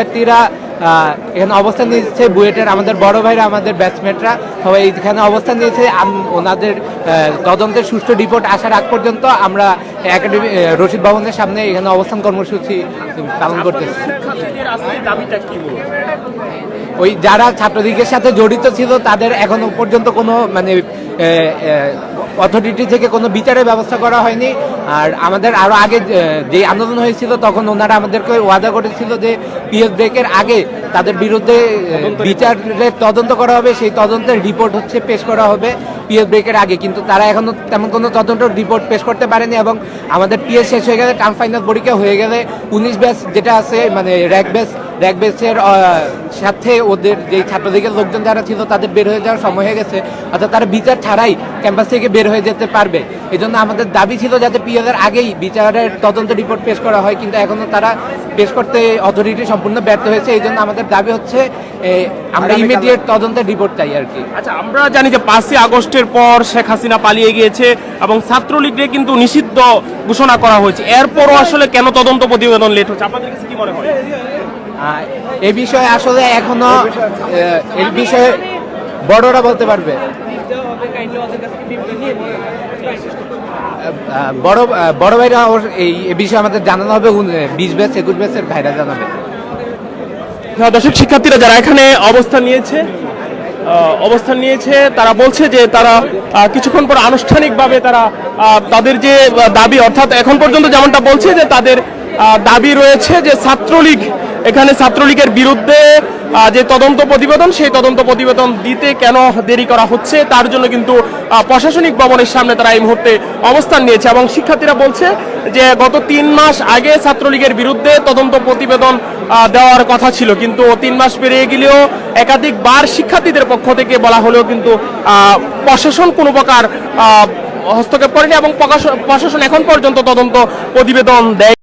শিক্ষার্থীরা এখানে অবস্থান নিয়েছে, বুয়েটের আমাদের বড় ভাইরা, আমাদের ব্যাচমেটরা সবাই এখানে অবস্থান নিয়েছে। ওনাদের তদন্তের সুষ্ঠু রিপোর্ট আসার আগ পর্যন্ত আমরা একাডেমি রশিদ ভবনের সামনে এখানে অবস্থান কর্মসূচি পালন করতেছি। ওই যারা ছাত্রলীগের সাথে জড়িত ছিল তাদের এখনো পর্যন্ত কোনো মানে অথরিটি থেকে কোনো বিচারের ব্যবস্থা করা হয়নি। আর আমাদের আরও আগে যে আন্দোলন হয়েছিল তখন ওনারা আমাদেরকে ওয়াদা করেছিল যে পিএস ব্রেকের আগে তাদের বিরুদ্ধে বিচারের তদন্ত করা হবে, সেই তদন্তের রিপোর্ট হচ্ছে পেশ করা হবে পিএস ব্রেকের আগে, কিন্তু তারা এখনো তেমন কোনো তদন্ত রিপোর্ট পেশ করতে পারেনি। এবং আমাদের পিএস শেষ হয়ে গেলে, টার্ম ফাইনাল পরীক্ষা হয়ে গেলে 19 ব্যাচ যেটা আছে মানে র্যাক ব্যাচের সাথে ওদের যে ছাত্রলীগের লোকজন যারা ছিল তাদের বের হয়ে যাওয়ার সময় হয়ে গেছে, অর্থাৎ তারা বিচার ছাড়াই ক্যাম্পাস থেকে বের হয়ে যেতে পারবে। এই জন্য আমাদের দাবি ছিল যাতে পিএসের আগেই বিচারের তদন্ত রিপোর্ট পেশ করা হয়, কিন্তু এখনো তারা পেশ করতে অথরিটি সম্পূর্ণ ব্যর্থ হয়েছে। এই জন্য আমাদের দাবি হচ্ছে আমরা ইমিডিয়েট তদন্তের রিপোর্ট চাই আর কি। আচ্ছা, আমরা জানি যে 5ই আগস্টের পর শেখ হাসিনা পালিয়ে গিয়েছে এবং ছাত্রলীগকে কিন্তু নিষিদ্ধ ঘোষণা করা হয়েছে, এরপরও আসলে কেন তদন্ত প্রতিবেদন লেট হচ্ছে, আপনাদের কাছে কি মনে হয়? এই বিষয়ে আসলে এখনো এই বিষয়ে বড়রা বলতে পারবে। বড় ভাইরা এই বিষয়ে আমাদের জানানো হবে, 20 ব্যাচ 21 ব্যাচের ভাইরা জানাবে। দর্শক, শিক্ষার্থীরা যারা এখানে অবস্থান নিয়েছে তারা বলছে যে তারা কিছুক্ষণ পর আনুষ্ঠানিকভাবে তারা তাদের যে দাবি, অর্থাৎ এখন পর্যন্ত যেমনটা বলছে যে তাদের দাবি রয়েছে যে ছাত্রলীগের বিরুদ্ধে যে তদন্ত প্রতিবেদন, সেই তদন্ত প্রতিবেদন দিতে কেন দেরি করা হচ্ছে তার জন্য কিন্তু প্রশাসনিক ভবনের সামনে তারা এই মুহূর্তে অবস্থান নিয়েছে। এবং শিক্ষার্থীরা বলছে যে গত 3 মাস আগে ছাত্রলীগের বিরুদ্ধে তদন্ত প্রতিবেদন দেওয়ার কথা ছিল, কিন্তু 3 মাস পেরিয়ে গেলেও একাধিকবার শিক্ষার্থীদের পক্ষ থেকে বলা হলেও কিন্তু প্রশাসন কোনো প্রকার হস্তক্ষেপ করেনি এবং প্রশাসন এখন পর্যন্ত তদন্ত প্রতিবেদন দেয়।